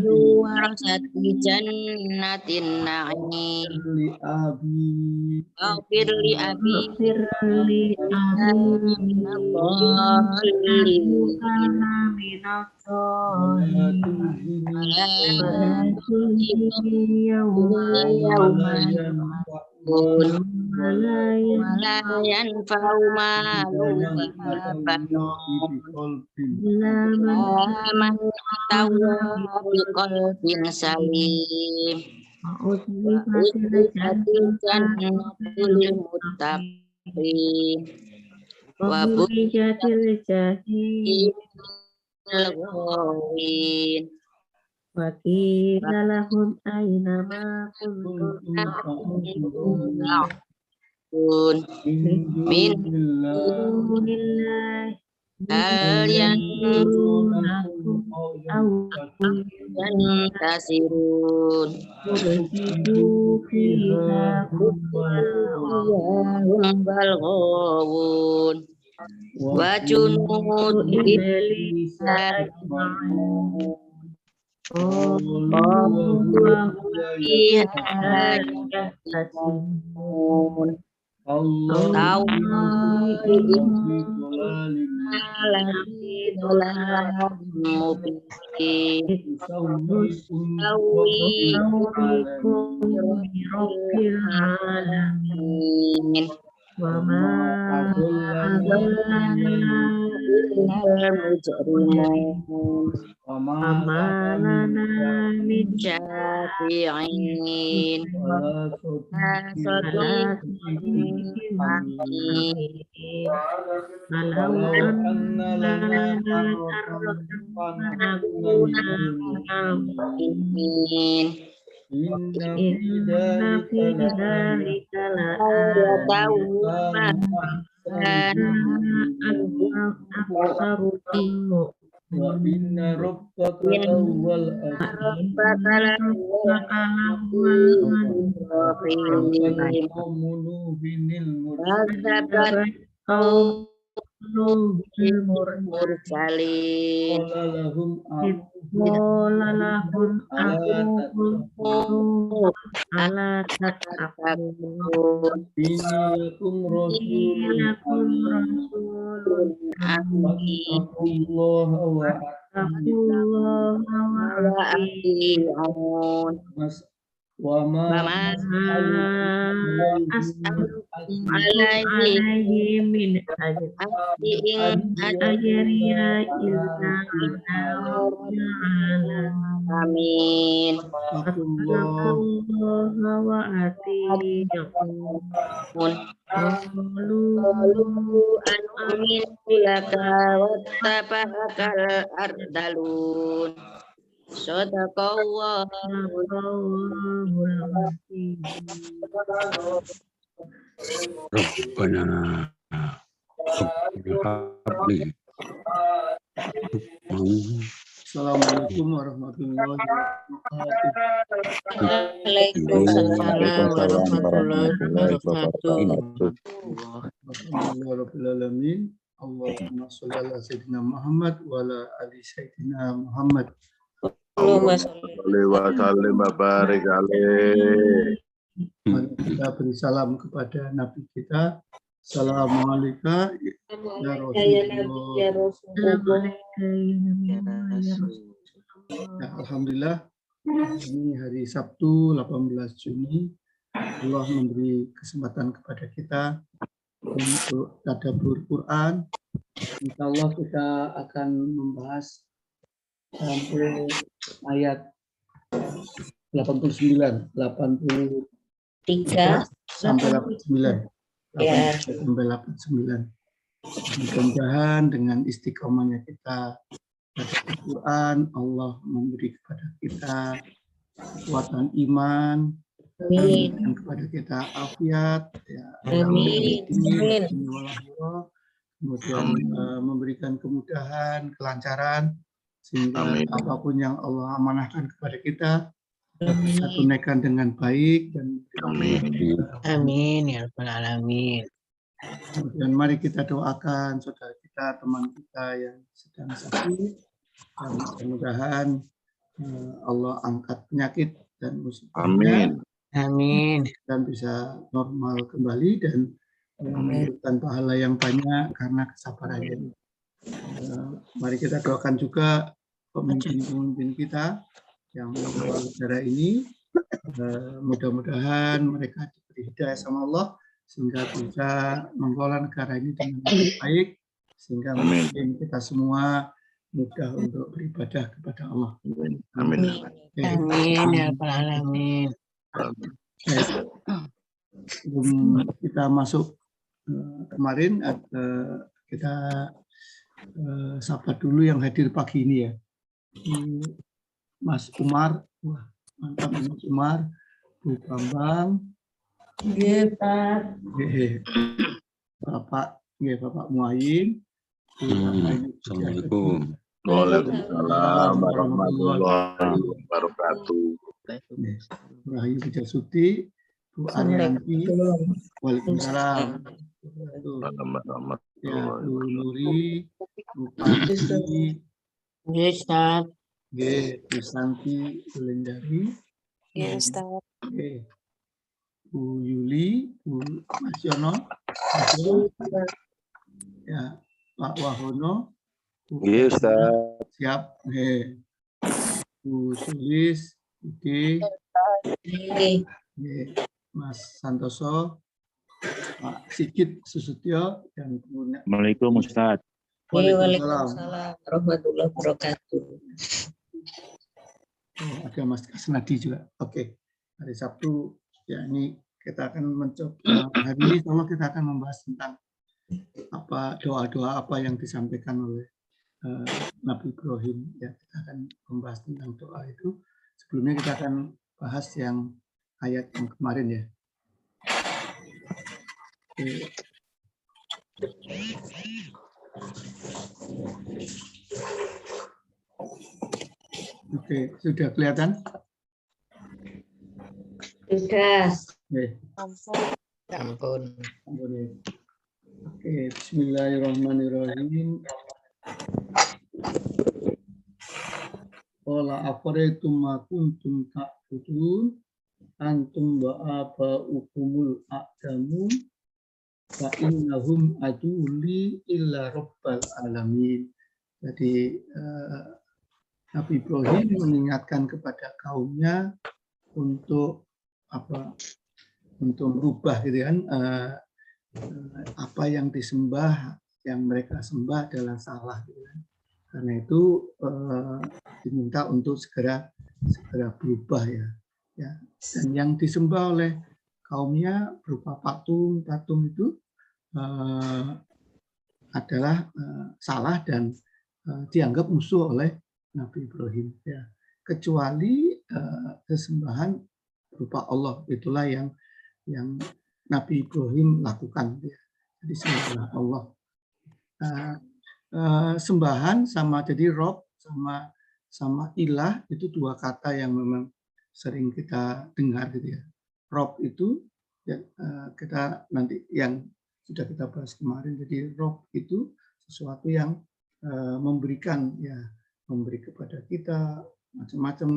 Yuwarasati jannatin na'im. Ghafir li abi malayan faumalu aman tawa biqalbin salim ujibatil jannatul muttaqin wa Wabulijatil jahim bu'il Wakila lahum aina ma kuntum min dunillahi hal yang yansurunakum aw tasirun turhibu fiha hum balghawun wa junud iblis ajma'in Allah wa ma amalana min syafi'in walau anna lana inna fi dzalika la aksaruhum wa inna rabbaka lawal mursalin ala tatakun Inilakum rasulun Wattaqullaha wa ati'un wa ma as'alukum alaihi min ajriya illa amin Allah wa ati'un amin laka wattaba'akal ardalun sadaqallahul Rabbana habli Assalamualaikum warahmatullahi wabarakatuh. Waalaikumsalam warahmatullahi wabarakatuh. Alhamdulillahirrahmanirrahim. Allahumma sholli ala sayyidina Muhammad wa ala ali sayyidina Muhammad. Allahumma sholli wa sallim wa barik alaihi. Mari kita beri salam kepada Nabi kita. Assalamualaikum ya Rasulullah. Ya, alhamdulillah, ini hari Sabtu 18 Juni. Allah memberi kesempatan kepada kita untuk tadabbur Quran. Insya Allah kita akan membahas sampai ayat 89, 3 sampai 89. Ya. Sampai 89. Mudah-mudahan dengan istiqomahnya kita baca Al-Quran, Allah memberi kepada kita kekuatan iman, dan kepada kita afiat, ya, Amin. kemudian memberikan kemudahan, kelancaran, sehingga apapun yang Allah amanahkan kepada kita kita tunaikan dengan baik dan Amin. Amin ya rabbal alamin. Kemudian mari kita doakan saudara kita, teman kita yang sedang sakit, dan mudah-mudahan Allah angkat penyakit dan musibahnya. Amin. Dan bisa normal kembali dan memberikan pahala yang banyak karena kesabarannya. Mari kita doakan juga pemimpin-pemimpin kita yang mengelola negara ini. Mudah-mudahan mereka diberi hidayah sama Allah sehingga bisa mengelola negara ini dengan baik, sehingga mungkin kita semua mudah untuk beribadah kepada Allah. Amin. Amin ya Rabbal Alamin. Sebelum kita masuk kemarin, kita sapa dulu yang hadir pagi ini ya. Mas Umar, wah mantap Mas Umar, Bu Bambang, Bapak Muayin, Assalamualaikum. Waalaikumsalam warahmatullahi wabarakatuh. Rahayu Pujasuti, Bu Arianti, waalaikumsalam. Ya, Bu Nuri, Bu Panji, Ustaz. Bu Santi Lendari, Ya Ustaz. Bu Yuli, Bu Masyono, ya, Pak Wahono, Bu siap, Bu Sulis, Mas Santoso, Pak Sigit Susutyo, dan kemudian Assalamualaikum Ustaz. Waalaikumsalam warahmatullahi wabarakatuh. Ada Mas Kasnadi juga. Oke, hari Sabtu ya ini kita akan mencoba hari ini kalau kita akan membahas tentang apa doa-doa apa yang disampaikan oleh Nabi Ibrahim. Ya, kita akan membahas tentang doa itu. Sebelumnya kita akan bahas yang ayat yang kemarin ya. Oke, sudah kelihatan? Sudah. Ampun. Oke, bismillahirrahmanirrahim. Qala afaraitum ma kuntum ta'budun antum wa aba'ukumul aqdamun fa innahum aduli illa rabbal alamin. Jadi Nabi Ibrahim mengingatkan kepada kaumnya untuk apa? Untuk merubah gitu kan, apa yang disembah, yang mereka sembah adalah salah gitu kan. Karena itu diminta untuk segera berubah ya. Dan yang disembah oleh kaumnya berupa patung itu adalah salah dan dianggap musuh oleh Nabi Ibrahim ya. Kecuali sesembahan berupa Allah, itulah yang Nabi Ibrahim lakukan ya. Jadi sembah Allah. Sembahan sama jadi Rob sama ilah itu dua kata yang memang sering kita dengar gitu ya. Rob itu ya, kita nanti yang sudah kita bahas kemarin, jadi Rob itu sesuatu yang memberikan ya, memberi kepada kita macam-macam,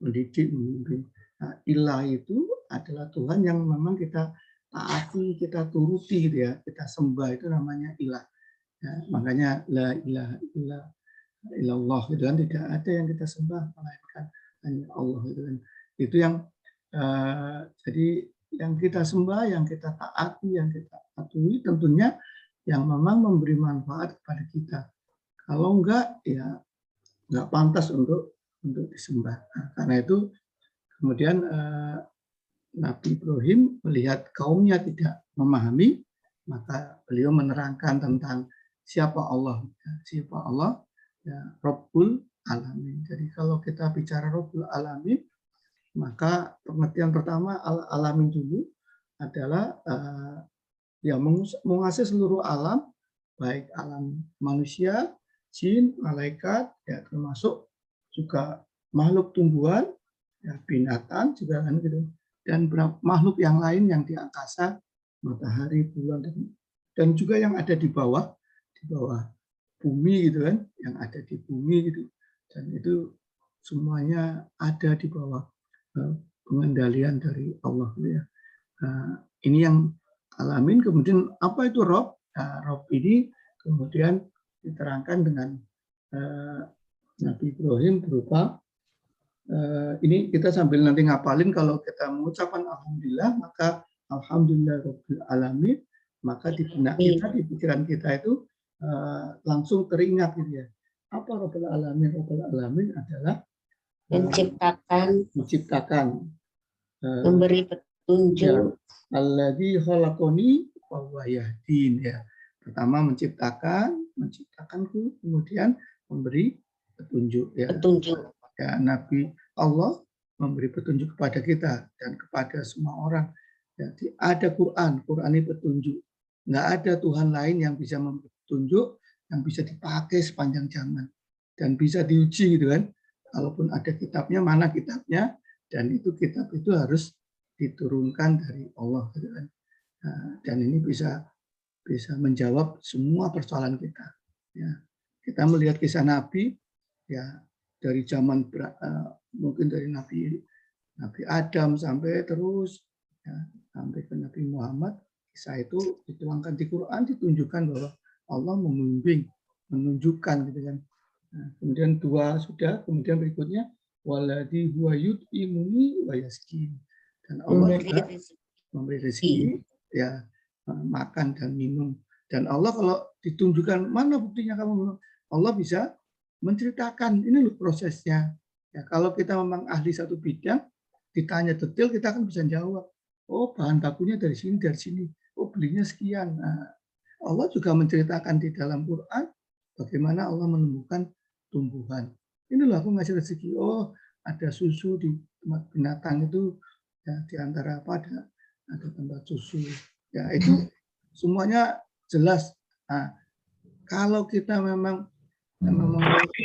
mendidik, memimpin. Nah, ilah itu adalah Tuhan yang memang kita taati, kita turuti gitu ya, kita sembah, itu namanya ilah. Ya, makanya la ilaha illallah gitu kan, tidak ada yang kita sembah melainkan hanya Allah gitu kan. Itu yang jadi yang kita sembah, yang kita taati, yang kita patuhi tentunya yang memang memberi manfaat kepada kita. Kalau enggak ya enggak pantas untuk disembah. Nah, karena itu kemudian Nabi Ibrahim melihat kaumnya tidak memahami, maka beliau menerangkan tentang siapa Allah. Siapa Allah? Ya, Rabbul Alamin. Jadi kalau kita bicara Rabbul Alamin, maka pengertian pertama alamin dulu adalah yang menguasai seluruh alam, baik alam manusia, jin, malaikat, ya termasuk juga makhluk tumbuhan, ya, binatang juga kan gitu, dan makhluk yang lain yang di angkasa, matahari, bulan, dan dan juga yang ada di bawah bumi gitu kan, yang ada di bumi gitu, dan itu semuanya ada di bawah pengendalian dari Allah gitu ya. Ini yang alamin. Kemudian apa itu Rob? Rob ini kemudian diterangkan dengan Nabi Ibrahim berupa ini kita sambil nanti ngapalin. Kalau kita mengucapkan alhamdulillah, maka alhamdulillah rabbil alamin, maka di benak kita, di pikiran kita itu langsung teringat gitu ya. Apa rabbil alamin? Rabbil alamin adalah menciptakan, memberi petunjuk. Alladzi khalaqani wa huwa yahdin ya. Pertama menciptakanku, kemudian memberi petunjuk ya. Petunjuk. Ya, Nabi Allah memberi petunjuk kepada kita dan kepada semua orang. Jadi ada Quran ini petunjuk. Nggak ada Tuhan lain yang bisa memberi petunjuk, yang bisa dipakai sepanjang zaman dan bisa diuji gitu kan. Kalaupun ada kitabnya, mana kitabnya? Dan itu kitab itu harus diturunkan dari Allah gitu kan. Dan ini bisa menjawab semua persoalan kita. Ya, kita melihat kisah Nabi ya, dari zaman mungkin dari Nabi Adam sampai terus ya, sampai ke Nabi Muhammad. Kisah itu dituangkan di Quran, ditunjukkan bahwa Allah membimbing, menunjukkan gitu kan. Kemudian dua sudah, kemudian berikutnya waladhi huwa yut'imuni wa yasqin. Dan Allah juga memberi rezeki ya, makan dan minum. Dan Allah kalau ditunjukkan, mana buktinya kamu minum? Allah bisa menceritakan, ini loh prosesnya. Ya, kalau kita memang ahli satu bidang, ditanya detail, kita akan bisa jawab. Oh, bahan bakunya dari sini. Oh, belinya sekian. Nah, Allah juga menceritakan di dalam Quran bagaimana Allah menemukan tumbuhan. Inilah aku ngasih rezeki. Oh, ada susu di tempat binatang itu. Ya, di antara apa ada tempat susu. Ya, itu semuanya jelas. Nah, kalau kita memang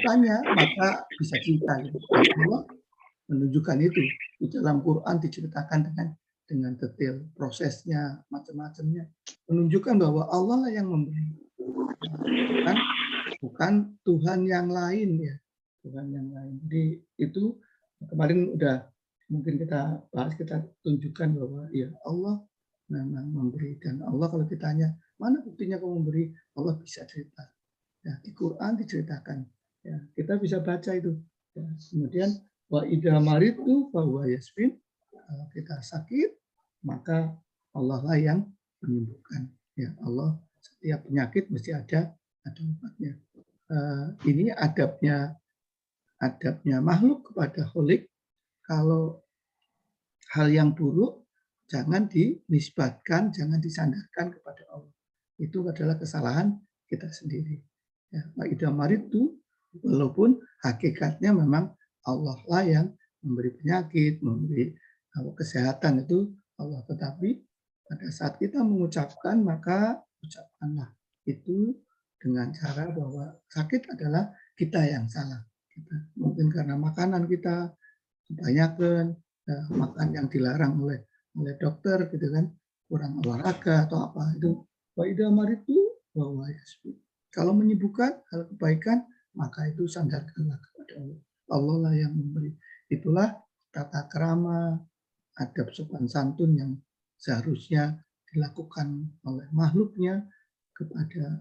tanya, maka bisa kita. Allah menunjukkan itu di dalam Quran, diceritakan dengan detail prosesnya, macam-macamnya, menunjukkan bahwa Allah lah yang memberi, bukan Tuhan yang lain ya, Tuhan yang lain. Jadi itu kemarin udah mungkin kita bahas, kita tunjukkan bahwa ya Allah memang memberi, dan Allah kalau ditanya mana buktinya kamu memberi, Allah bisa cerita. Ya, di Quran diceritakan. Ya, kita bisa baca itu. Ya, kemudian wa idza maritu fa huwa yasfin. Kalau kita sakit, maka Allah lah yang menyembuhkan. Ya, Allah setiap penyakit mesti ada obatnya. Ini adabnya makhluk kepada Khalik. Kalau hal yang buruk jangan dinisbatkan, jangan disandarkan kepada Allah. Itu adalah kesalahan kita sendiri. Ya, itu walaupun hakikatnya memang Allah lah yang memberi penyakit, memberi kesehatan, itu Allah. Tetapi pada saat kita mengucapkan, maka ucapkanlah itu dengan cara bahwa sakit adalah kita yang salah. Mungkin karena makanan kita kebanyakan, makan yang dilarang oleh dokter gitu kan, kurang olahraga atau apa, itu wa idza maritu wa huwa yashfi. Kalau menyembuhkan hal kebaikan, maka itu sandarkanlah kepada Allah. Allah lah yang memberi. Itulah tata krama, adab sopan santun yang seharusnya dilakukan oleh makhluknya kepada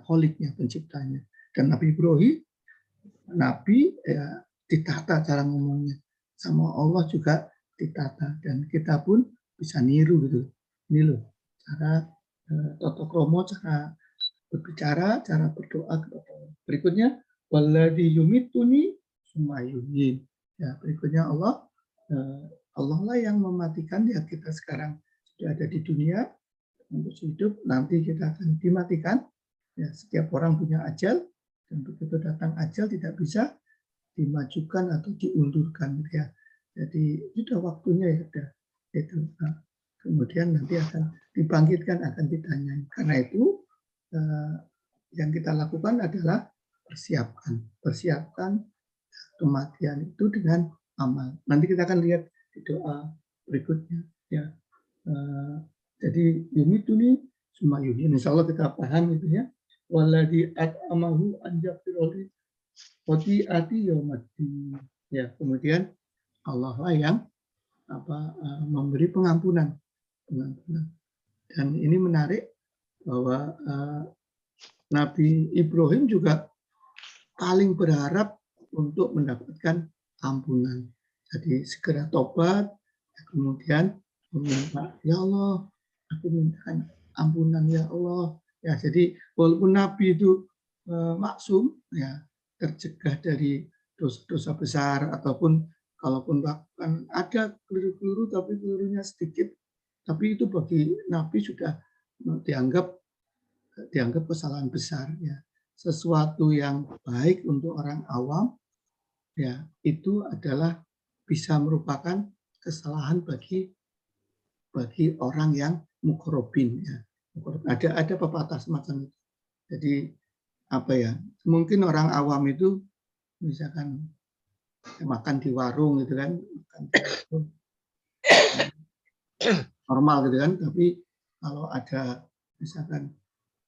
Kholiknya, penciptanya. Dan Nabi Ibrahim, Nabi ya, ditata cara ngomongnya, sama Allah juga ditata, dan kita pun bisa niru gitu. Ini loh cara toto kromo, cara berbicara, cara berdoa kepada Allah. Berikutnya waladhi yumituni sumayuhin. Ya, berikutnya Allah lah yang mematikan. Ya, kita sekarang sudah ada di dunia untuk hidup, nanti kita akan dimatikan. Ya, setiap orang punya ajal, dan begitu datang ajal tidak bisa dimajukan atau diundurkan ya. Jadi sudah waktunya ya, sudah itu. Nah, kemudian nanti akan dibangkitkan, akan ditanyai. Karena itu yang kita lakukan adalah persiapkan kematian itu dengan amal. Nanti kita akan lihat di doa berikutnya ya. Jadi ini sumayuhin. Insya Allah kita paham itu ya. Waladhi at'amahu anjafiroli wati'ati yawmaddin. Ya, kemudian Allah lah yang memberi pengampunan. Dan ini menarik bahwa Nabi Ibrahim juga paling berharap untuk mendapatkan ampunan. Jadi segera tobat, kemudian meminta, ya Allah, aku minta ampunan ya Allah. Ya, jadi walaupun Nabi itu maksum, ya tercegah dari dosa-dosa besar, ataupun kalaupun bahkan ada keliru-keliru tapi kelirunya sedikit, tapi itu bagi Nabi sudah dianggap kesalahan besar. Ya, sesuatu yang baik untuk orang awam, ya itu adalah bisa merupakan kesalahan bagi orang yang muqarrabin. Ya. Ada pepatah semacam itu. Jadi apa ya? Mungkin orang awam itu misalkan makan di warung gitu kan, makan di warung, normal gitu kan. Tapi kalau ada misalkan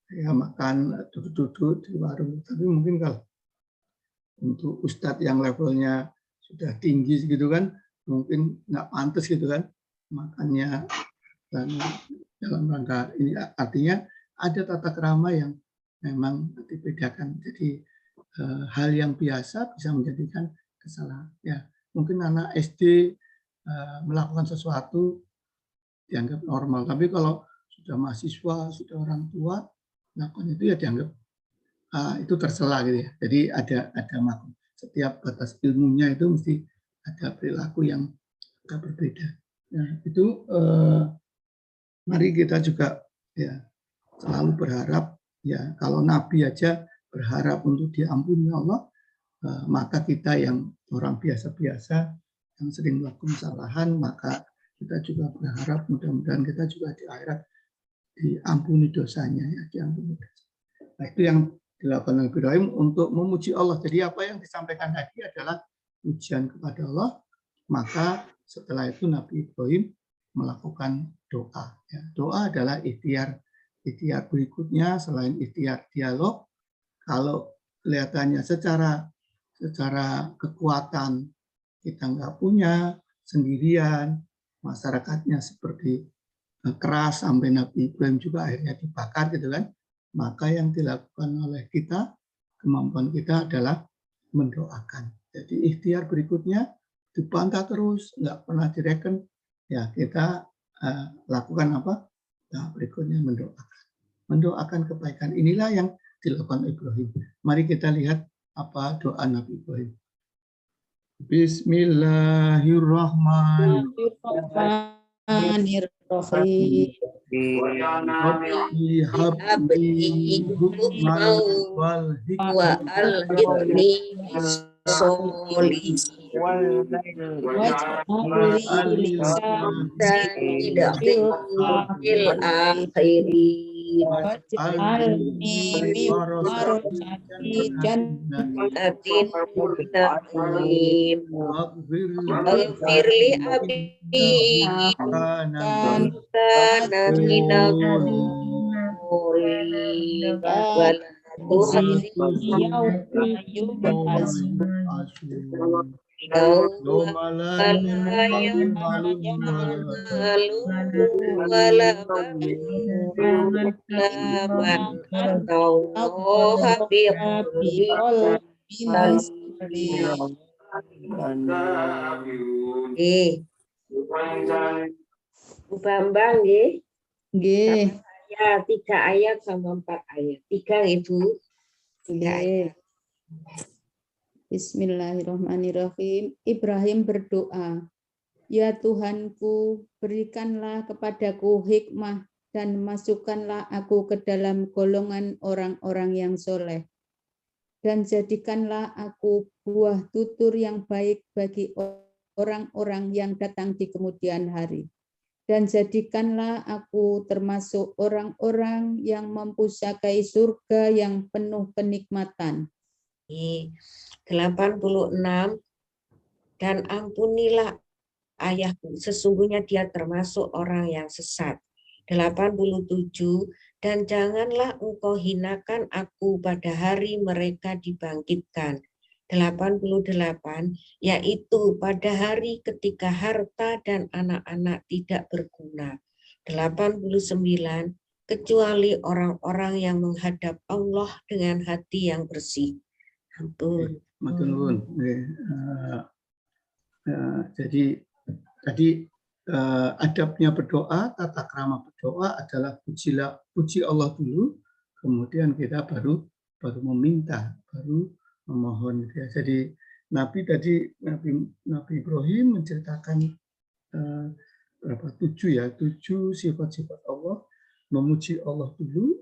ya makan duduk-duduk di warung, tapi mungkin kalau untuk ustadz yang levelnya sudah tinggi gitu kan, mungkin nggak pantas gitu kan makannya. Dan dalam rangka ini artinya ada tata krama yang memang dibedakan. Jadi hal yang biasa bisa menjadikan kesalahan. Ya, mungkin anak SD melakukan sesuatu dianggap normal, tapi kalau sudah mahasiswa, sudah orang tua melakukan itu ya dianggap itu tercela gitu ya. Jadi ada maklum. Setiap batas ilmunya itu mesti ada perilaku yang agak berbeda. Nah, itu mari kita juga ya selalu berharap, ya kalau Nabi aja berharap untuk diampuni Allah, maka kita yang orang biasa-biasa yang sering melakukan kesalahan, maka kita juga berharap mudah-mudahan kita juga di akhirat diampuni dosanya, ya diampuni dosa. Nah, itu yang dilakukan Nabi Ibrahim untuk memuji Allah. Jadi apa yang disampaikan tadi adalah pujian kepada Allah, maka setelah itu Nabi Ibrahim melakukan doa. Ya, doa adalah ikhtiar berikutnya selain ikhtiar dialog. Kalau kelihatannya secara kekuatan kita nggak punya, sendirian, masyarakatnya seperti keras sampai Nabi Ibrahim juga akhirnya dibakar gitu kan, maka yang dilakukan oleh kita, kemampuan kita adalah mendoakan. Jadi ikhtiar berikutnya dibantah terus, nggak pernah direken, ya kita lakukan apa? Nah, berikutnya mendoakan kebaikan. Inilah yang dilakukan Ibrahim. Mari kita lihat apa doa Nabi Ibrahim. Bismillahirrahmanirrahim. Rabbi habli hukman wal hikmati Firli abdi kana minal Bu Bambang nggih. Nggih. Ya, 3 ayat sama 4 ayat. 3 Ibu. 3 ayat. Bismillahirrahmanirrahim. Ibrahim berdoa, ya Tuhanku, berikanlah kepadaku hikmah dan masukkanlah aku ke dalam golongan orang-orang yang soleh. Dan jadikanlah aku buah tutur yang baik bagi orang-orang yang datang di kemudian hari. Dan jadikanlah aku termasuk orang-orang yang mempusakai surga yang penuh kenikmatan. 86. Dan ampunilah ayahku, sesungguhnya dia termasuk orang yang sesat. 87. dan janganlah engkau hinakan aku pada hari mereka dibangkitkan. 88, yaitu pada hari ketika harta dan anak-anak tidak berguna. 89, kecuali orang-orang yang menghadap Allah dengan hati yang bersih. Ampun. Matur nuwun. Jadi tadi adabnya berdoa, tata krama berdoa adalah puji Allah dulu, kemudian kita baru meminta, baru memohon. Jadi Nabi Ibrahim menceritakan berapa 7 sifat-sifat Allah, memuji Allah dulu,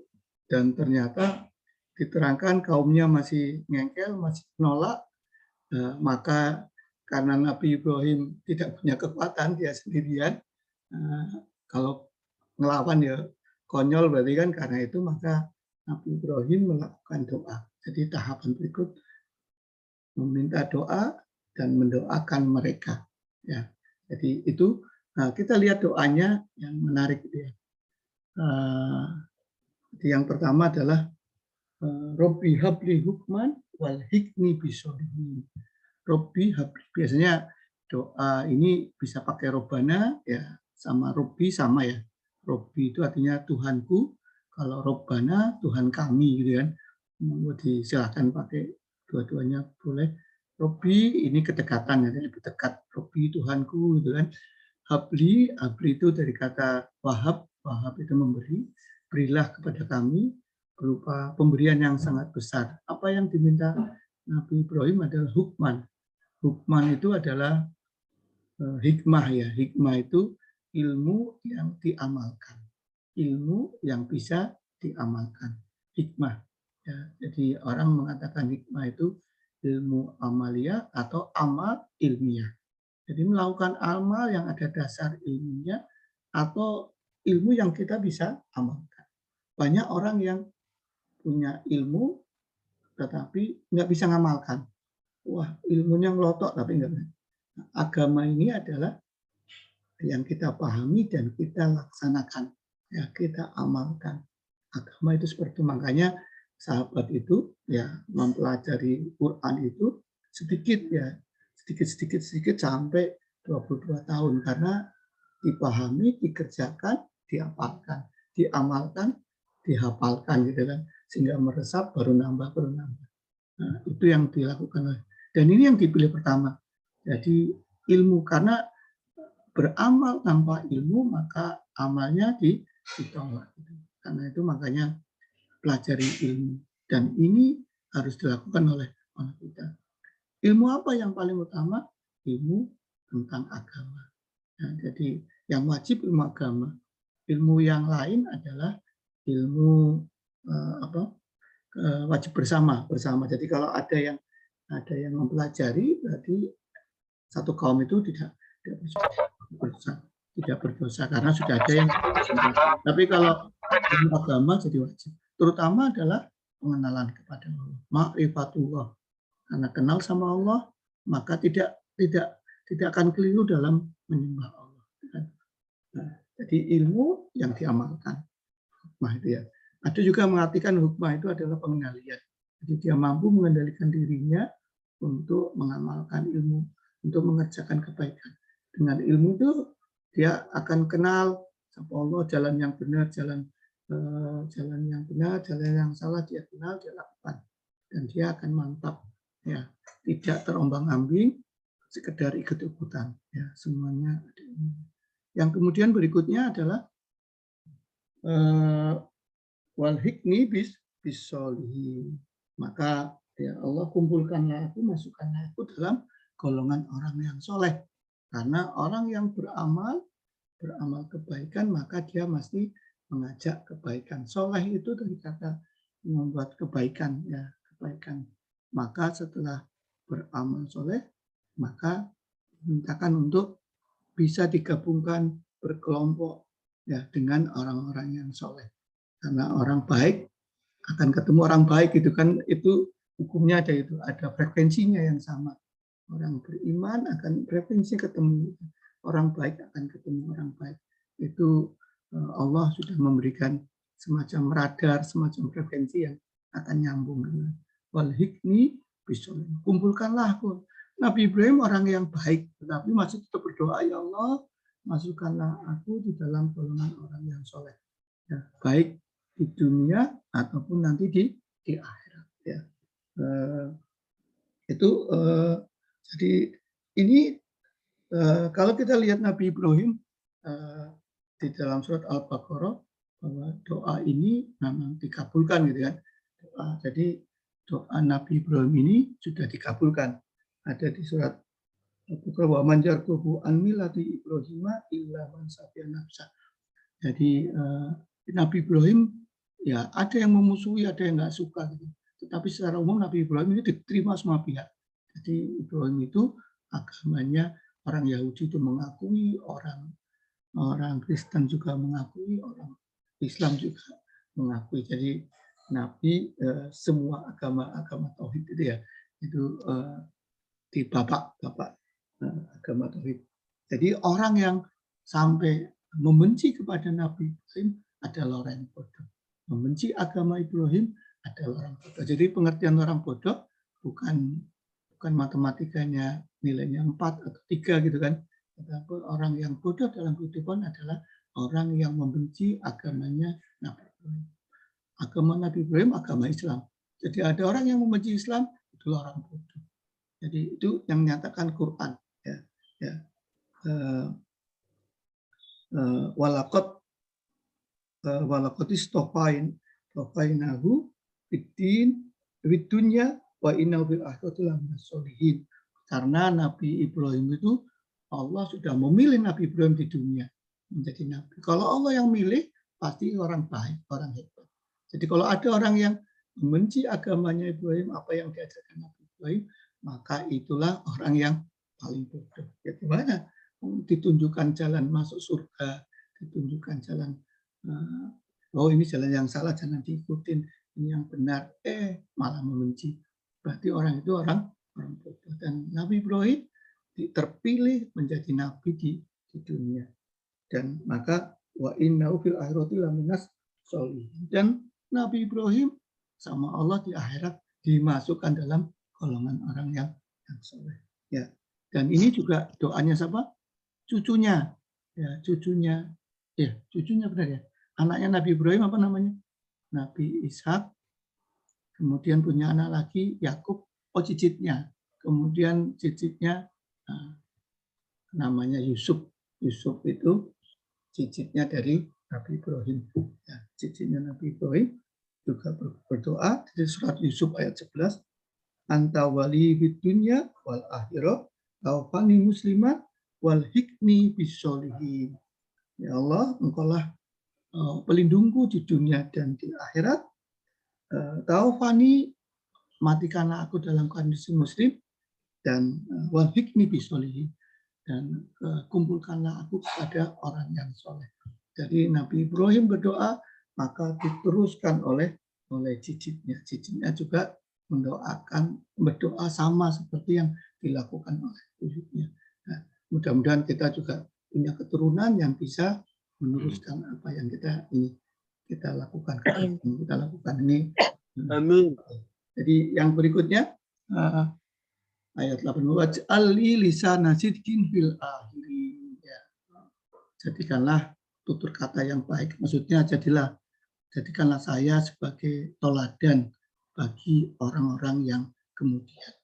dan ternyata diterangkan kaumnya masih ngengkel, masih menolak, maka karena Nabi Ibrahim tidak punya kekuatan, dia sendirian, kalau ngelawan ya konyol berarti kan, karena itu maka Nabi Ibrahim melakukan doa. Jadi tahapan berikut meminta doa dan mendoakan mereka. Ya, jadi itu kita lihat doanya yang menarik ya. Yang pertama adalah Robbi habli hukman wal hikmi bisolihin. Robbi habli, biasanya doa ini bisa pakai robbana ya, sama Robbi sama ya. Robbi itu artinya Tuhanku, kalau Robbana Tuhan kami gitu kan. Silakan pakai dua-duanya boleh. Robbi ini kedekatan ya, lebih dekat. Robbi Tuhanku gitu kan. Habli itu dari kata wahab itu memberi, berilah kepada kami berupa pemberian yang sangat besar. Apa yang diminta Nabi Ibrahim adalah hukman. Hukman itu adalah hikmah ya. Hikmah itu ilmu yang diamalkan. Ilmu yang bisa diamalkan. Hikmah. Ya, jadi orang mengatakan hikmah itu ilmu amalia atau amal ilmiah. Jadi melakukan amal yang ada dasar ilmunya atau ilmu yang kita bisa amalkan. Banyak orang yang punya ilmu tetapi nggak bisa ngamalkan. Wah, ilmunya ngelotok tapi nggak. Agama ini adalah yang kita pahami dan kita laksanakan, ya kita amalkan. Agama itu seperti itu. Makanya sahabat itu ya mempelajari Quran itu sedikit sampai 22 tahun karena dipahami, dikerjakan, diamalkan, dihafalkan gitu kan, sehingga meresap baru nambah. Nah, itu yang dilakukan dan ini yang dipilih pertama. Jadi ilmu, karena beramal tanpa ilmu maka amalnya ditolak. Karena itu makanya pelajari ilmu, dan ini harus dilakukan oleh kita. Ilmu apa yang paling utama? Ilmu tentang agama. Nah, jadi yang wajib ilmu agama. Ilmu yang lain adalah ilmu wajib bersama. Jadi kalau ada yang mempelajari, berarti satu kaum itu tidak berdosa karena sudah ada yang. Tapi kalau ilmu agama jadi wajib. Terutama adalah pengenalan kepada Allah, ma'rifatullah. Karena kenal sama Allah, maka tidak akan keliru dalam menyembah Allah. Nah, jadi ilmu yang diamalkan. Hikmah itu ya. Ada juga mengartikan hikmah itu adalah pengendalian. Jadi dia mampu mengendalikan dirinya untuk mengamalkan ilmu, untuk mengerjakan kebaikan. Dengan ilmu itu dia akan kenal sama Allah, jalan yang benar, jalan yang salah dia kenal, dia lakukan, dan dia akan mantap, ya, tidak terombang-ambing, sekedar ikut-ikutan, ya, semuanya ada ini. Yang kemudian berikutnya adalah wal hikmi bisolihin, maka ya Allah kumpulkanlah aku, masukkanlah aku dalam golongan orang yang soleh, karena orang yang beramal kebaikan maka dia mesti mengajak kebaikan. Soleh itu dari kata membuat kebaikan, ya, kebaikan. Maka setelah beramal soleh, maka dimintakan untuk bisa digabungkan berkelompok, ya, dengan orang-orang yang soleh. Karena orang baik akan ketemu orang baik, itu kan, itu hukumnya ada frekuensinya yang sama. Orang beriman akan frekuensi ketemu, orang baik akan ketemu orang baik. Itu Allah sudah memberikan semacam radar, semacam frekuensi yang akan nyambung. Wal hikmi bisolihim. Kumpulkanlah aku. Nabi Ibrahim orang yang baik, tetapi masih tetap berdoa, ya Allah, masukkanlah aku di dalam golongan orang yang soleh. Ya, baik di dunia ataupun nanti di akhirat. Ya. Jadi ini kalau kita lihat Nabi Ibrahim di dalam surat Al-Baqarah, bahwa doa ini memang dikabulkan gitu kan. Jadi doa Nabi Ibrahim ini sudah dikabulkan. Ada di surat Al-Baqarah, wa man yarghabu an millati Ibrahim illa man safiya nafsa. Jadi Nabi Ibrahim ya ada yang memusuhi, ada yang nggak suka gitu. Tetapi secara umum Nabi Ibrahim ini diterima semua pihak. Jadi Ibrahim itu agamanya orang Yahudi itu mengakui, orang Kristen juga mengakui, orang Islam juga mengakui. Jadi Nabi semua agama tauhid itu ya, itu di bapak agama tauhid. Jadi orang yang sampai membenci kepada Nabi Ibrahim adalah orang yang bodoh. Membenci agama Ibrahim adalah orang bodoh. Jadi pengertian orang bodoh bukan matematikanya nilainya 4 atau 3 gitu kan. Tetapi orang yang bodoh dalam kehidupan adalah orang yang membenci agamanya Nabi Ibrahim. Agama Nabi Ibrahim agama Islam. Jadi ada orang yang membenci Islam, itulah orang bodoh. Jadi itu yang menyatakan Quran. Ya. Walaqad istofainahu bidunya wa innahu bil akhirati laminas sholihin. Karena Nabi Ibrahim itu Allah sudah memilih Nabi Ibrahim di dunia menjadi nabi. Kalau Allah yang milih, pasti orang baik, orang hebat. Jadi kalau ada orang yang membenci agamanya Ibrahim, apa yang diajarkan Nabi Ibrahim, maka itulah orang yang paling bodoh. Ya gimana? Ditunjukkan jalan masuk surga, ditunjukkan jalan, oh ini jalan yang salah, jangan diikutin, ini yang benar, malah membenci. Berarti orang itu orang bodoh. Dan Nabi Ibrahim terpilih menjadi nabi di dunia. Dan maka wa innahu fil akhirati laminas sholihin. Dan Nabi Ibrahim sama Allah di akhirat dimasukkan dalam golongan orang yang soleh. Ya. Dan ini juga doanya siapa? Cucunya. Ya, cucunya benar ya. Anaknya Nabi Ibrahim apa namanya? Nabi Ishak. Kemudian punya anak lagi Yakub, cicitnya. Kemudian cicitnya namanya Yusuf. Yusuf itu cicitnya dari Nabi Ibrahim. Ya, cicitnya Nabi Ibrahim juga berdoa di surat Yusuf ayat 11. Anta wali fid dunya wal akhirah, taufani muslimat wal hikmi bisolihim. Ya Allah, engkaulah pelindungku di dunia dan di akhirat. Taufani, matikanlah aku dalam kondisi muslim, dan wal hikmi bisolihim, dan kumpulkanlah aku kepada orang yang soleh. Jadi Nabi Ibrahim berdoa, maka diteruskan oleh cicitnya. Cicitnya juga berdoa sama seperti yang dilakukan oleh cucunya. Nah, mudah-mudahan kita juga punya keturunan yang bisa meneruskan apa yang kita lakukan. Ini. Amin. Jadi yang berikutnya ayat 18, waj'alli lisana sidqin fil akhirin. Ya. Jadikanlah tutur kata yang baik. Maksudnya jadikanlah saya sebagai toladan bagi orang-orang yang kemudian.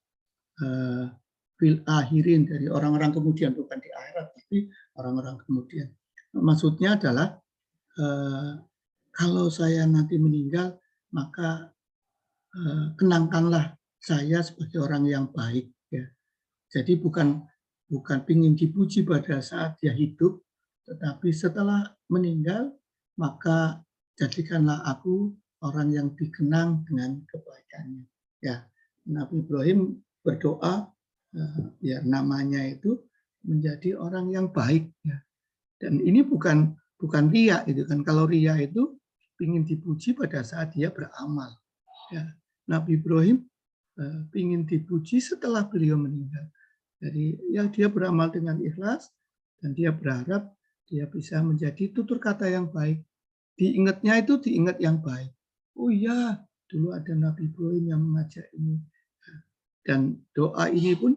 Fil akhirin, dari orang-orang kemudian, bukan di akhirat, tapi orang-orang kemudian. Maksudnya adalah kalau saya nanti meninggal, maka kenangkanlah saya sebagai orang yang baik. Ya. Jadi bukan ingin dipuji pada saat dia hidup, tetapi setelah meninggal, maka jadikanlah aku orang yang dikenang dengan kebaikannya. Ya, Nabi Ibrahim berdoa, ya namanya itu menjadi orang yang baik. Ya. Dan ini bukan riya, itu kan. Kalau riya itu ingin dipuji pada saat dia beramal. Ya. Nabi Ibrahim ingin dipuji setelah beliau meninggal. Jadi ya dia beramal dengan ikhlas dan dia berharap dia bisa menjadi tutur kata yang baik diingatnya itu diingat yang baik. Oh iya, dulu ada Nabi Ibrahim yang mengajak ini. Dan doa ini pun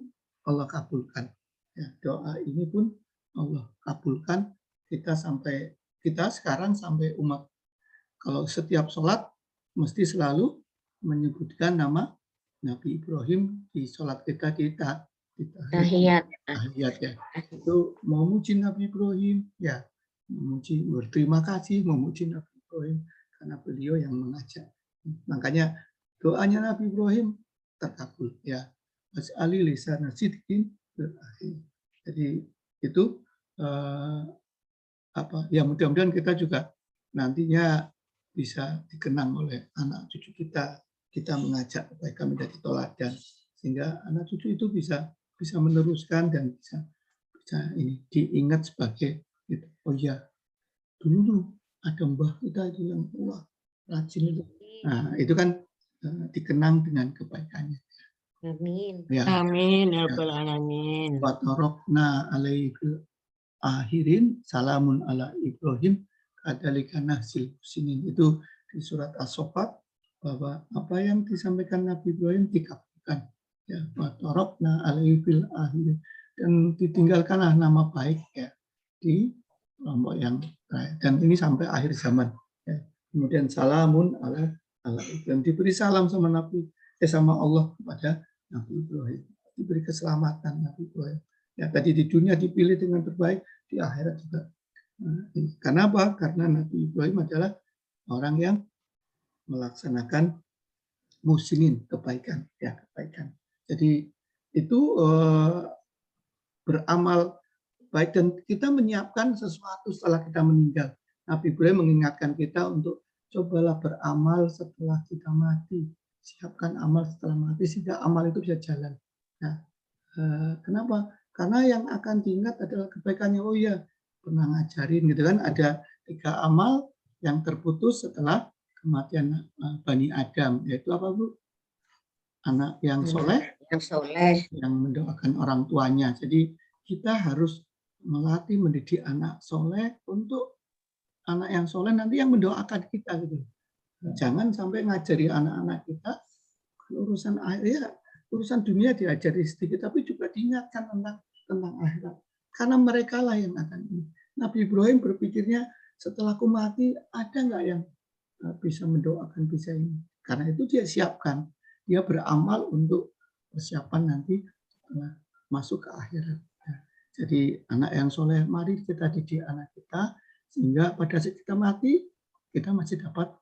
Allah kabulkan. Ya, doa ini pun Allah kabulkan. Kita sekarang sampai umat. Kalau setiap sholat mesti selalu menyebutkan nama Nabi Ibrahim di sholat kita Tahiyat. ya. Itu memuji Nabi Ibrahim, ya, memuji, berterima kasih, memuji Nabi Ibrahim karena beliau yang mengajak. Makanya doanya Nabi Ibrahim terkabul, ya. Was'ali lisana sidqin fil akhir. Jadi itu ya mudah-mudahan kita juga nantinya bisa dikenang oleh anak cucu kita mengajak kebaikan menjadi teladan, sehingga anak cucu itu bisa meneruskan dan bisa ini diingat sebagai gitu. Oh ya, dulu ada mbah kita itu yang rajin itu. Nah, itu kan dikenang dengan kebaikannya. Amin. Ya. Amin ya rabbal alamin. Wa tarokna alaihi akhirin salamun ala Ibrahim kadalika nahsil muslimin. Itu di surat As-Saffat, bahwa apa yang disampaikan Nabi Ibrahim dikabulkan, ya, wa tarokna alaihi fil akhirin, dan ditinggalkanlah nama baik, ya, di kelompok yang lain, dan ini sampai akhir zaman, ya. Kemudian salamun ala Ibrahim, diberi salam sama sama Allah kepada Nabi Ibrahim, diberi keselamatan Nabi Ibrahim. Ya, tadi di dunia dipilih dengan terbaik, di akhirat juga. Karena apa? Karena Nabi Ibrahim adalah orang yang melaksanakan muslimin, kebaikan, ya, kebaikan. Jadi itu beramal baik, dan kita menyiapkan sesuatu setelah kita meninggal. Nabi Ibrahim mengingatkan kita untuk cobalah beramal setelah kita mati. Siapkan amal setelah mati sehingga amal itu bisa jalan. Nah, kenapa? Karena yang akan diingat adalah kebaikannya. Oh iya, pernah ngajarin gitu kan, ada 3 amal yang terputus setelah kematian Bani Adam, yaitu apa, Bu? Anak yang soleh, yang mendoakan orang tuanya. Jadi kita harus melatih, mendidik anak soleh untuk anak yang soleh nanti yang mendoakan kita gitu. Jangan sampai ngajari anak-anak kita urusan akhir, urusan dunia diajari sedikit, tapi juga diingatkan tentang akhirat. Karena mereka lah yang akan ini. Nabi Ibrahim berpikirnya, setelah aku mati, ada nggak yang bisa mendoakan, bisa ini. Karena itu dia siapkan. Dia beramal untuk persiapan nanti setelah masuk ke akhirat. Jadi anak yang soleh, mari kita didik anak kita, sehingga pada saat kita mati, kita masih dapat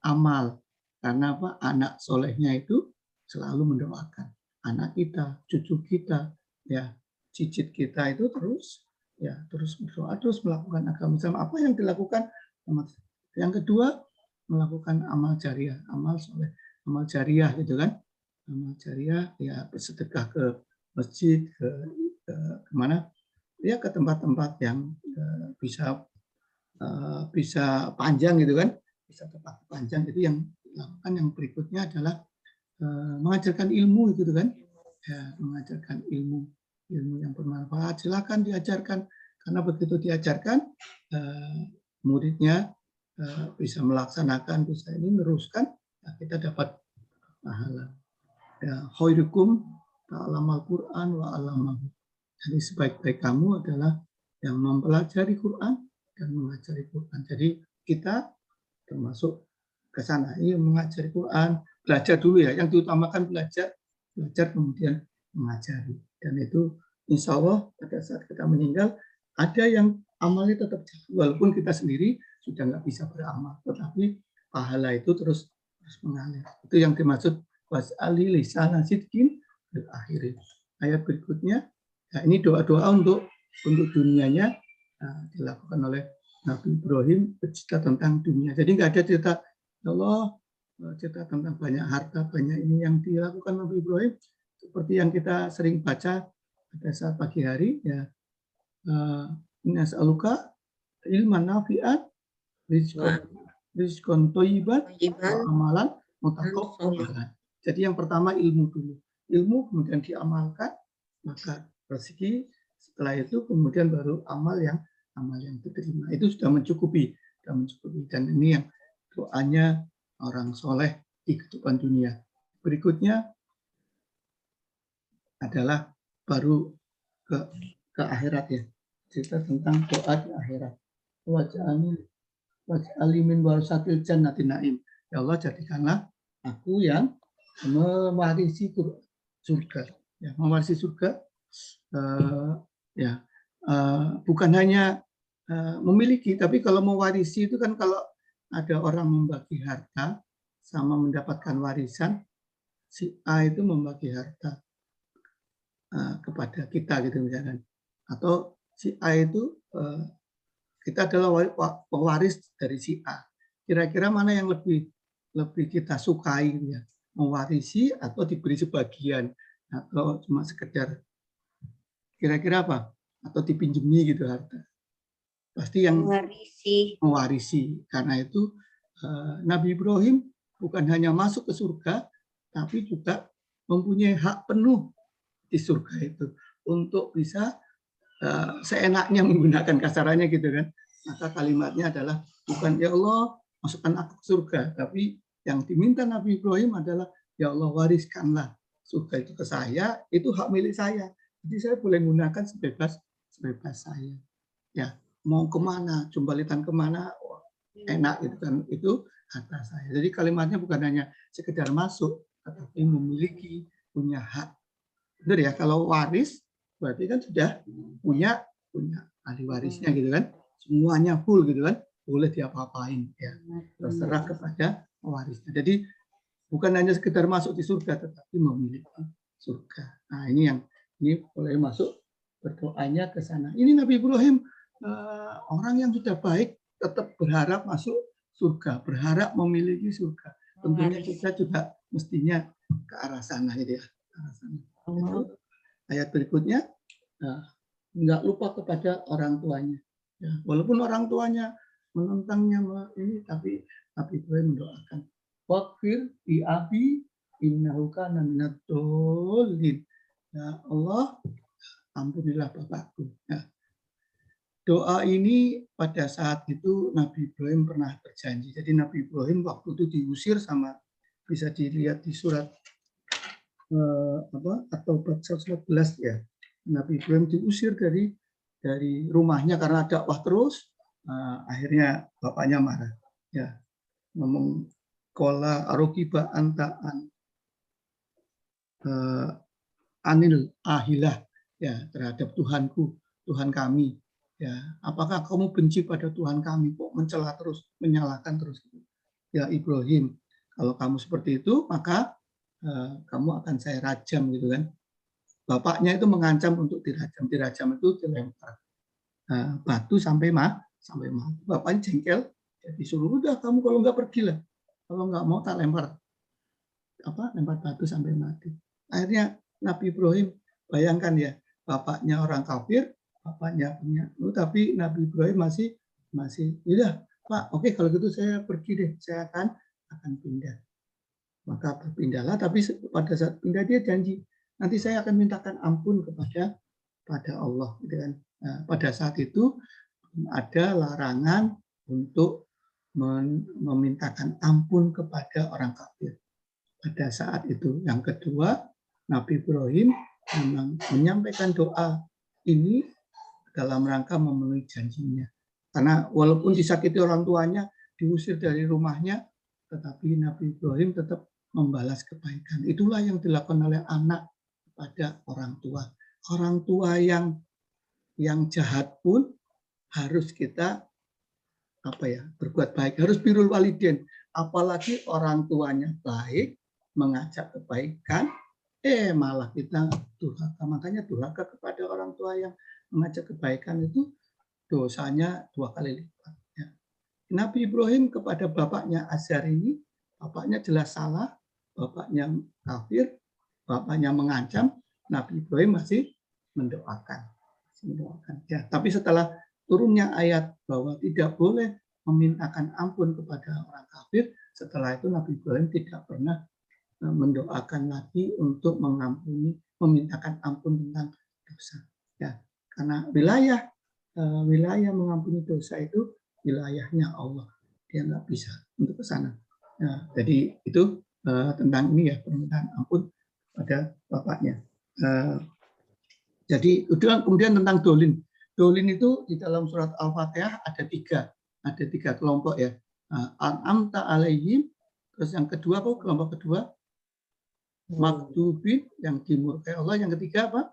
amal. Karena apa? Anak solehnya itu selalu mendoakan anak kita, cucu kita, ya, cicit kita itu terus berdoa, terus melakukan agama Islam. Apa yang dilakukan? Yang kedua, melakukan amal jariah, amal soleh, amal jariah gitu kan? Amal jariah, ya, bersedekah ke masjid, ke kemana? Ya, ke tempat-tempat yang bisa panjang gitu kan? Bisa tempat panjang. Jadi yang dilakukan yang berikutnya adalah mengajarkan ilmu gitu kan, ya, mengajarkan ilmu yang bermanfaat. Silakan diajarkan, karena begitu diajarkan muridnya bisa melaksanakan, bisa ini meneruskan, ya, kita dapat pahala. Ya, khairukum ta'allamal Quran wa 'allamahu. Jadi sebaik-baik kamu adalah yang mempelajari Quran dan mengajari Quran. Jadi kita termasuk ke sana, ini mengajari Quran. Belajar dulu ya, yang diutamakan belajar kemudian mengajari. Dan itu insya Allah pada saat kita meninggal, ada yang amalnya tetap jalan, walaupun kita sendiri sudah nggak bisa beramal, tetapi pahala itu terus mengalir. Itu yang dimaksud was'ali lisana sidqin fil akhir. Ayat berikutnya, nah ini doa-doa untuk dunianya, dilakukan oleh Nabi Ibrahim, bercerita tentang dunia. Jadi nggak ada cerita, ya Allah, cerita tentang banyak harta, banyak ini yang dilakukan Nabi Ibrahim, seperti yang kita sering baca pada saat pagi hari, ya, nas'aluka ilman nafi'an, rizqan thayyiban, wa amalan mutaqabbalan. Jadi yang pertama ilmu dulu, ilmu kemudian diamalkan, maka rezeki, setelah itu kemudian baru amal yang diterima. Itu sudah mencukupi. sudah mencukupi. Dan ini yang doanya orang soleh di kehidupan dunia. Berikutnya adalah baru ke akhirat ya. Cerita tentang doa di akhirat. Waj'alni min warasatil jannatin na'im. Ya Allah, jadikanlah aku yang mewarisi surga. Ya, mewarisi surga. Bukan hanya memiliki, tapi kalau mewarisi itu kan kalau ada orang membagi harta sama mendapatkan warisan, si A itu membagi harta kepada kita gitu misalkan, atau si A itu kita adalah pewaris dari si A. Kira-kira mana yang lebih kita sukai ya, mewarisi atau diberi sebagian atau cuma sekedar kira-kira apa, atau dipinjemi gitu harta? Pasti yang mewarisi. Karena itu Nabi Ibrahim bukan hanya masuk ke surga, tapi juga mempunyai hak penuh di surga itu untuk bisa seenaknya menggunakan kasarannya gitu kan. Maka kalimatnya adalah bukan ya Allah masukkan aku ke surga, tapi yang diminta Nabi Ibrahim adalah ya Allah wariskanlah surga itu ke saya, itu hak milik saya. Jadi saya boleh menggunakan sebebas saya. Ya, mau kemana, jumbalitan kemana, enak gitu kan, itu harta saya. Jadi kalimatnya bukan hanya sekedar masuk, tetapi memiliki, punya hak. Benar ya, kalau waris berarti kan sudah punya ahli warisnya gitu kan, semuanya full gitu kan, boleh diapa-apain ya, terserah kepada pewarisnya. Jadi bukan hanya sekedar masuk di surga, tetapi memiliki surga. Nah ini boleh masuk berdoanya ke sana. Ini Nabi Ibrahim orang yang sudah baik tetap berharap masuk surga, berharap memiliki surga. Tentunya kita juga mestinya ke arah sana gitu ya. Ke arah sana. Itu ayat berikutnya, nggak lupa kepada orang tuanya. Ya, walaupun orang tuanya menentangnya ini, tapi Nabi Ibrahim mendoakan, waqfir bi abi innahu kana minad dhalin. Ya Allah, ampunilah bapakku. Ya. Doa ini pada saat itu Nabi Ibrahim pernah berjanji. Jadi Nabi Ibrahim waktu itu diusir sama, bisa dilihat di surat At-Taubah 111 ya. Nabi Ibrahim diusir dari rumahnya karena dakwah terus. Akhirnya bapaknya marah. Ya, ngomong kola arogiba antaan anil ahilah ya terhadap Tuhanku, Tuhan kami. Ya, apakah kamu benci pada Tuhan kami kok mencela terus, menyalahkan terus? Ya Ibrahim, kalau kamu seperti itu maka kamu akan saya rajam gitu kan. Bapaknya itu mengancam untuk dirajam. Dirajam itu dilempar batu sampai mati. Bapaknya jengkel, jadi suruh udah kamu kalau nggak pergilah. Kalau nggak mau tak lempar batu sampai mati. Akhirnya Nabi Ibrahim, bayangkan ya, bapaknya orang kafir, bapaknya punya, tapi Nabi Ibrahim masih, udah Pak, oke kalau gitu saya pergi deh, saya akan pindah. Maka berpindahlah, tapi pada saat pindah dia janji, nanti saya akan mintakan ampun kepada Allah, gitu kan. Nah, pada saat itu ada larangan untuk memintakan ampun kepada orang kafir. Pada saat itu, yang kedua, Nabi Ibrahim memang menyampaikan doa ini dalam rangka memenuhi janjinya. Karena walaupun disakiti orang tuanya, diusir dari rumahnya, tetapi Nabi Ibrahim tetap membalas kebaikan. Itulah yang dilakukan oleh anak kepada orang tua. Orang tua yang jahat pun harus kita berbuat baik, harus birrul walidain. Apalagi orang tuanya baik, mengajak kebaikan, malah kita durhaka. Makanya durhaka kepada orang tua yang mengajak kebaikan itu dosanya 2 kali lipat. Ya. Nabi Ibrahim kepada bapaknya Azar ini, bapaknya jelas salah, bapaknya kafir, bapaknya mengancam, Nabi Ibrahim masih mendoakan. Ya, tapi setelah turunnya ayat bahwa tidak boleh memintakan ampun kepada orang kafir, setelah itu Nabi Ibrahim tidak pernah mendoakan lagi untuk mengampuni, memintakan ampun tentang dosa. Ya, karena wilayah mengampuni dosa itu wilayahnya Allah. Dia nggak bisa untuk ke sana. Nah, jadi itu tentang ini ya, permintaan ampun pada bapaknya. Jadi kemudian tentang dolin. Dolin itu di dalam surat Al-Fatihah ada tiga kelompok ya. An'amta alaihim, terus yang kedua apa? Kelompok kedua maktubin, yang dimurkai Allah. Yang ketiga apa?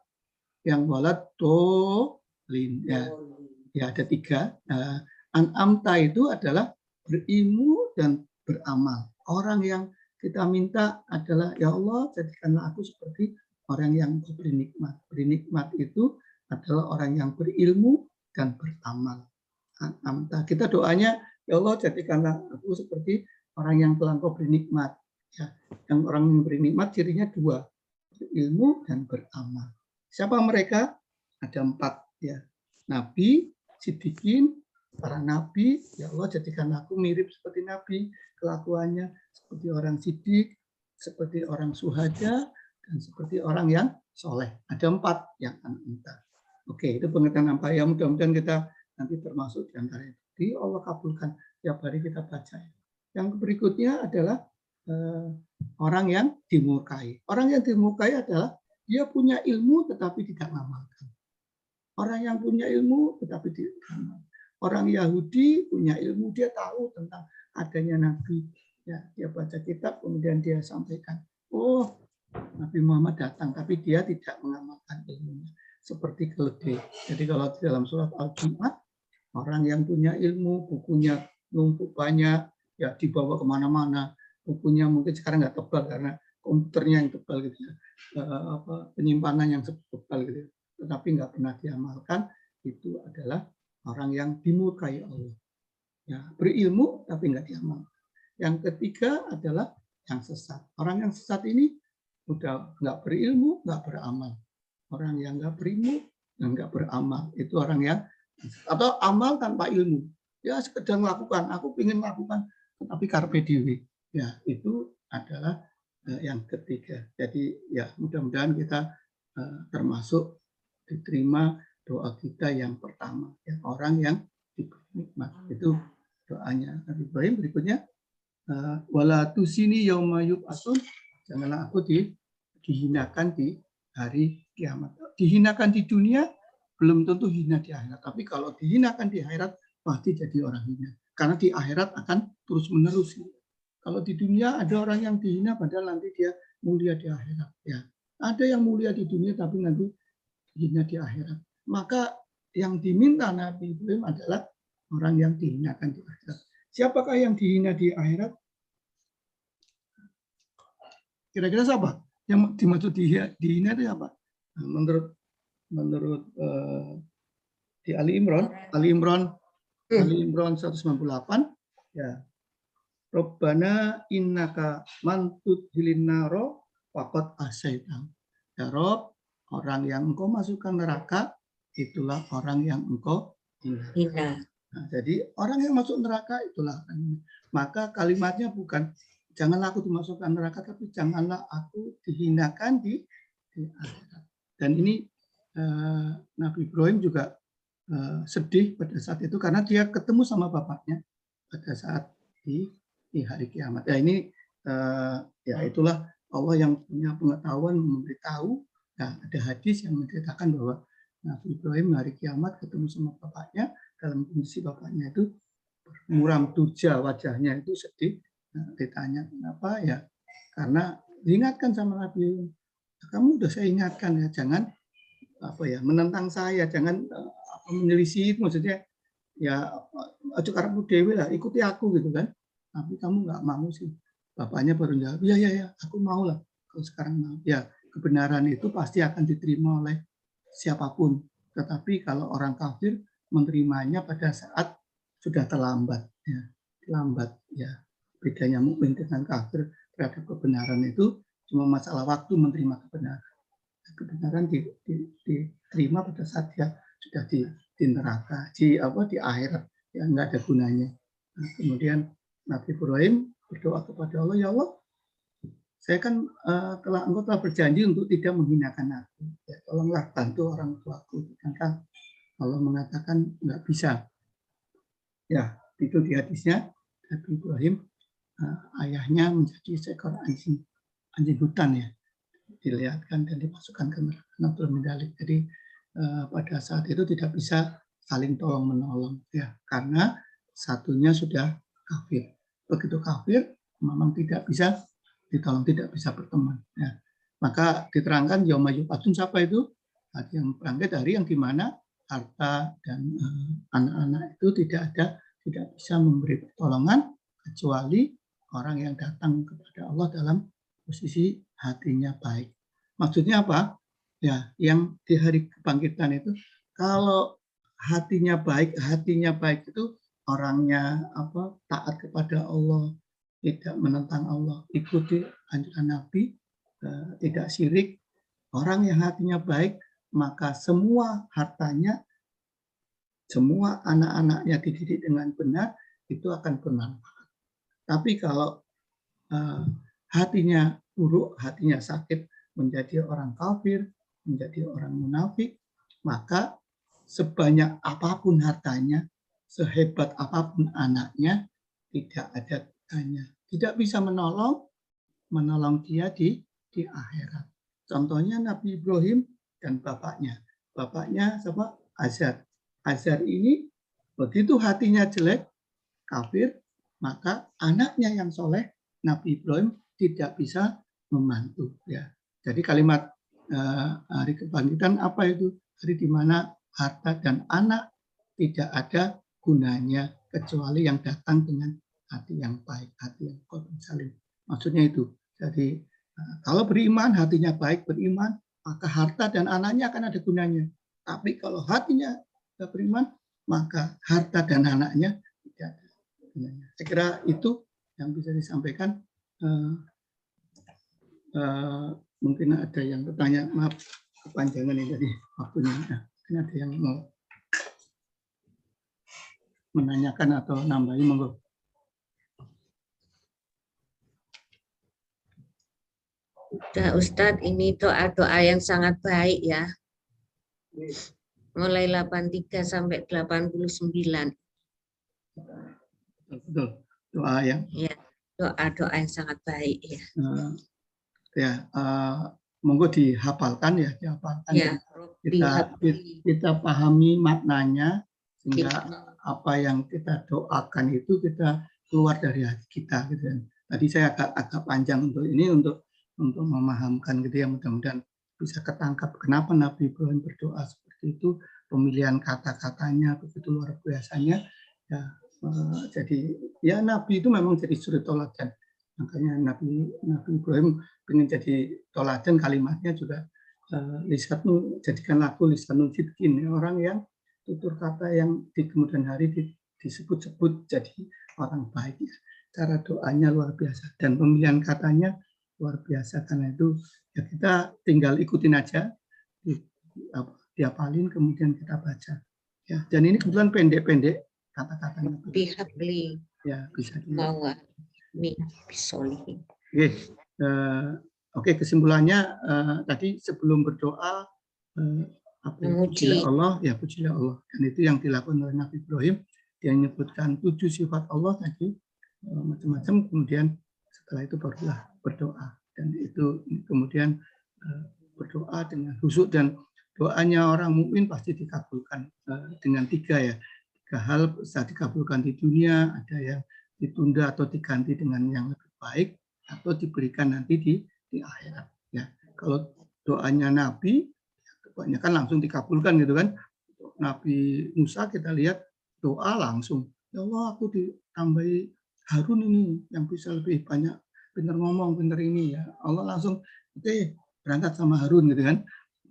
Yang walad dolin. Ya ada tiga. An'amta itu adalah berilmu dan beramal. Orang yang kita minta adalah, ya Allah, jadikanlah aku seperti orang yang beri nikmat. Beri nikmat itu adalah orang yang berilmu dan beramal. An'amta. Kita doanya, ya Allah, jadikanlah aku seperti orang yang telah Engkau beri nikmat. Ya, yang orang yang beri nikmat cirinya dua, berilmu dan beramal. Siapa mereka? Ada 4 ya. Nabi, siddiqin, para nabi, ya Allah jadikan aku mirip seperti nabi, kelakuannya seperti orang siddiq, seperti orang suhada, dan seperti orang yang soleh. Ada 4 yang minta. Oke, itu pengertian apa ya, mudah-mudahan kita nanti termasuk di antara itu. Jadi Allah kabulkan, tiap hari kita baca. Yang berikutnya adalah orang yang dimurkai. Orang yang dimurkai adalah dia punya ilmu tetapi tidak mengamalkan. Orang yang punya ilmu tetapi tidak mengamalkan. Orang Yahudi punya ilmu, dia tahu tentang adanya Nabi. Ya, dia baca kitab, kemudian dia sampaikan, oh, Nabi Muhammad datang, tapi dia tidak mengamalkan ilmunya. Seperti keledai. Jadi kalau di dalam surat Al-Jum'ah, orang yang punya ilmu, bukunya numpuk banyak, ya dibawa kemana-mana. Bukunya mungkin sekarang nggak tebal karena komputernya yang tebal gitu ya. Penyimpanan yang tebal gitu. Tetapi nggak pernah diamalkan, itu adalah orang yang dimurkai Allah. Ya, berilmu tapi nggak diamalkan. Yang ketiga adalah yang sesat. Orang yang sesat ini udah nggak berilmu, nggak beramal. Orang yang nggak berilmu dan nggak beramal itu orang yang, atau amal tanpa ilmu. Ya sekedar melakukan. Aku ingin melakukan, tetapi carpe diem. Ya itu adalah yang ketiga. Jadi ya mudah-mudahan kita termasuk diterima doa kita yang pertama, ya, orang yang diberi nikmat. Itu doanya Nabi Ibrahim. Berikutnya, wala tusini yauma yub'atsun, janganlah aku dihinakan di hari kiamat. Dihinakan di dunia belum tentu hina di akhirat, tapi kalau dihinakan di akhirat pasti jadi orang hina. Karena di akhirat akan terus-menerus. Kalau di dunia ada orang yang dihina padahal nanti dia mulia di akhirat. Ya, ada yang mulia di dunia tapi nanti hina di akhirat. Maka yang diminta Nabi Ibrahim adalah orang yang dihinakan di akhirat. Siapakah yang dihina di akhirat? Kira-kira siapa? Yang dimaksud dihina itu apa? Menurut di Ali Imran 198 ya. Rabbana innaka mantut hilinaro faqad asyaitan. Ya Rob, orang yang engkau masukkan neraka itulah orang yang engkau hina. Nah, jadi orang yang masuk neraka itulah. Maka kalimatnya bukan janganlah aku dimasukkan neraka, tapi janganlah aku dihinakan di akhirat. Dan ini Nabi Ibrahim juga sedih pada saat itu karena dia ketemu sama bapaknya pada saat di hari kiamat. Ya ini ya itulah Allah yang punya pengetahuan memberitahu. Nah, ada hadis yang menceritakan bahwa Nabi Ibrahim hari kiamat ketemu sama bapaknya, dalam kondisi bapaknya itu muram durja, wajahnya itu sedih. Nah, ditanya kenapa ya? Karena diingatkan sama Nabi Ibrahim, kamu udah saya ingatkan ya, jangan menentang saya, jangan menyelisih, maksudnya ya aja karepmu dhewe lah, ikuti aku gitu kan. Tapi kamu nggak mau sih. Bapaknya baru jawab, ya, aku mau lah. Kalau sekarang mau, ya kebenaran itu pasti akan diterima oleh siapapun. Tetapi kalau orang kafir menerimanya pada saat sudah terlambat, ya, terlambat. Ya, bedanya mukmin dengan kafir terhadap kebenaran itu cuma masalah waktu menerima kebenaran. Kebenaran diterima pada saat dia sudah di neraka, di akhirat, ya nggak ada gunanya. Nah, kemudian Nabi Ibrahim berdoa kepada Allah, ya Allah, saya kan engkau telah berjanji untuk tidak menghinakan aku. Ya, tolonglah bantu orang tuaku. Karena Allah mengatakan nggak bisa. Ya, itu di hadisnya Nabi Ibrahim ayahnya menjadi seekor anjing hutan ya, dilihatkan dan dimasukkan ke neraka medali. Jadi pada saat itu tidak bisa saling tolong menolong ya, karena satunya sudah kafir. Begitu kafir memang tidak bisa ditolong, tidak bisa berteman ya. Maka diterangkan yauma yub'atsun, siapa itu? Hari yang bangkit, hari yang dimana harta dan anak-anak itu tidak bisa memberi pertolongan kecuali orang yang datang kepada Allah dalam posisi hatinya baik. Maksudnya apa? Ya, yang di hari kebangkitan itu kalau hatinya baik itu orangnya taat kepada Allah, tidak menentang Allah, ikuti anjuran Nabi, tidak syirik. Orang yang hatinya baik, maka semua hartanya, semua anak-anaknya dididik dengan benar, itu akan bermanfaat. Tapi kalau hatinya buruk, hatinya sakit, menjadi orang kafir, menjadi orang munafik, maka sebanyak apapun hartanya, sehebat apapun anaknya, tidak ada gunanya. Tidak bisa menolong dia di akhirat. Contohnya Nabi Ibrahim dan bapaknya. Bapaknya siapa? Azar. Azar ini begitu hatinya jelek, kafir, maka anaknya yang soleh, Nabi Ibrahim tidak bisa membantu. Ya. Jadi kalimat hari kebangkitan apa itu? Hari di mana harta dan anak tidak ada gunanya kecuali yang datang dengan hati yang baik, hati yang qalbun salim. Maksudnya itu. Jadi kalau beriman, hatinya baik, beriman, maka harta dan anaknya akan ada gunanya. Tapi kalau hatinya tidak beriman, maka harta dan anaknya tidak ada gunanya. Saya kira itu yang bisa disampaikan. Mungkin ada yang bertanya, maaf kepanjangan ini tadi waktunya. Mungkin ada yang mau menanyakan atau nambahin, monggo. Udah Ustadz, ini doa-doa yang sangat baik ya. Mulai 83 sampai 89. Betul. Doa yang ya, doa-doa yang sangat baik ya. Monggo dihafalkan ya, dihafalkan. Ya, kita pahami maknanya sehingga apa yang kita doakan itu kita keluar dari hati kita gitu. Tadi saya agak panjang untuk ini untuk memahamkan gitu ya, mudah-mudahan bisa ketangkap kenapa Nabi Ibrahim berdoa seperti itu, pemilihan kata-katanya begitu luar biasanya ya. Jadi ya Nabi itu memang jadi suri toladan, makanya Nabi Ibrahim ingin jadi toladan, kalimatnya juga lisanul, jadikan laku lisanul sidqin, orang yang tutur kata yang di kemudian hari disebut-sebut jadi orang baik ya. Cara doanya luar biasa dan pemilihan katanya luar biasa, karena itu ya kita tinggal ikutin aja, dihafalin kemudian kita baca ya. Dan ini kebetulan pendek-pendek kata-katanya. Ya bisa. Oke, kesimpulannya tadi sebelum berdoa pujilah Allah ya, pujilah Allah, dan itu yang dilakukan oleh Nabi Ibrahim. Dia menyebutkan 7 sifat Allah tadi macam-macam, kemudian setelah itu barulah berdoa, dan itu kemudian berdoa dengan khusyuk, dan doanya orang mukmin pasti dikabulkan dengan 3 ya. 3 hal bisa dikabulkan di dunia, ada yang ditunda atau diganti dengan yang lebih baik, atau diberikan nanti di akhirat ya. Kalau doanya Nabi kebanyakan langsung dikabulkan gitu kan. Nabi Musa kita lihat doa langsung, ya Allah aku ditambahi Harun ini yang bisa lebih banyak pintar ngomong, pintar ini ya. Allah langsung oke, berangkat sama Harun gitu kan.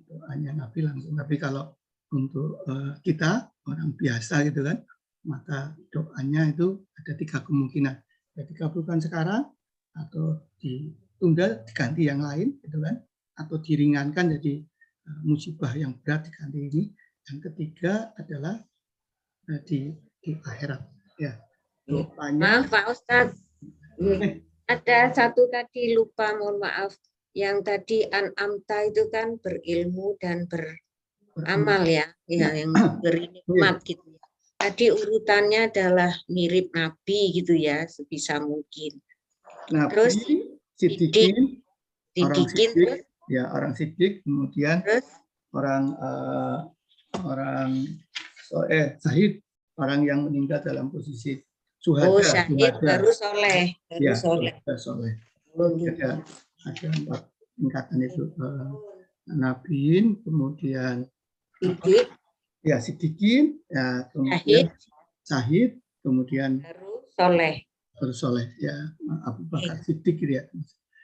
Doanya Nabi langsung. Tapi kalau untuk kita orang biasa gitu kan, maka doanya itu ada 3 kemungkinan. Ya dikabulkan sekarang, atau ditunda diganti yang lain gitu kan, atau diringankan jadi musibah yang berat diganti ini. Yang ketiga adalah di akhirat ya. Maaf Pak Ustadz, ada satu tadi lupa, mohon maaf. Yang tadi an'amta itu kan berilmu dan beramal ya, yang bernikmat gitu. Tadi urutannya adalah mirip Nabi gitu ya, sebisa mungkin. Terus Nabi, Siddiqin, orang Sidikin, Siddiq, ya orang Siddiq, kemudian terus orang Syahid, orang yang meninggal dalam posisi suhada. syahid baru soleh, baru Ya, soleh. soleh. Oh, gitu. Ada 4 tingkatan itu. Nabiin, kemudian Sidik, ya Siddiqin, ya kemudian Syahid, kemudian baru soleh. Ya Abu Bakar Siddiq ya.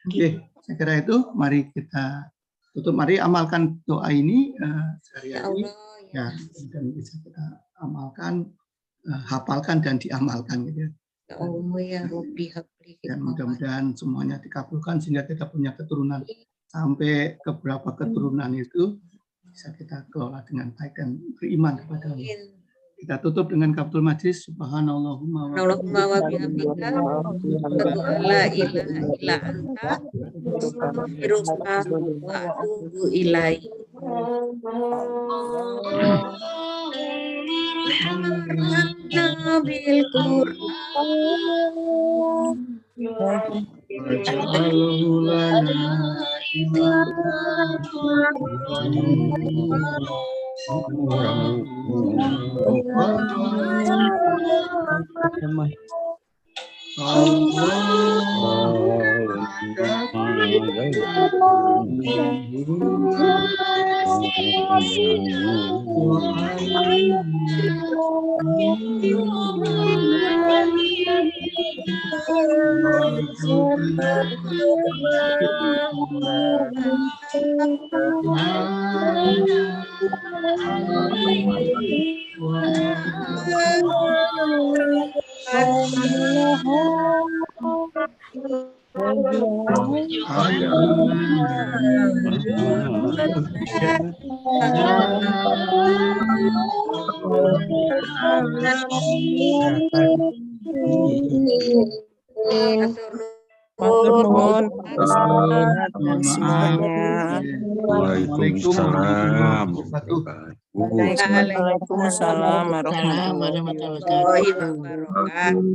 Oke, saya kira itu. Mari kita tutup. Mari amalkan doa ini sehari-hari. Ya, dan bisa kita amalkan, hafalkan dan diamalkan gitu. Dan mudah-mudahan semuanya dikabulkan sehingga kita punya keturunan. Sampai ke berapa keturunan itu bisa kita kelola dengan baik dan beriman kepada Allah. Kita tutup dengan kafaratul majlis. Subhanallahumma wa bihamdika, la ilaha illa anta, astaghfiruka wa atubu ilaik. Nabil Qur'an waj'alhu lana Waalaikumsalam warahmatullahi wabarakatuh.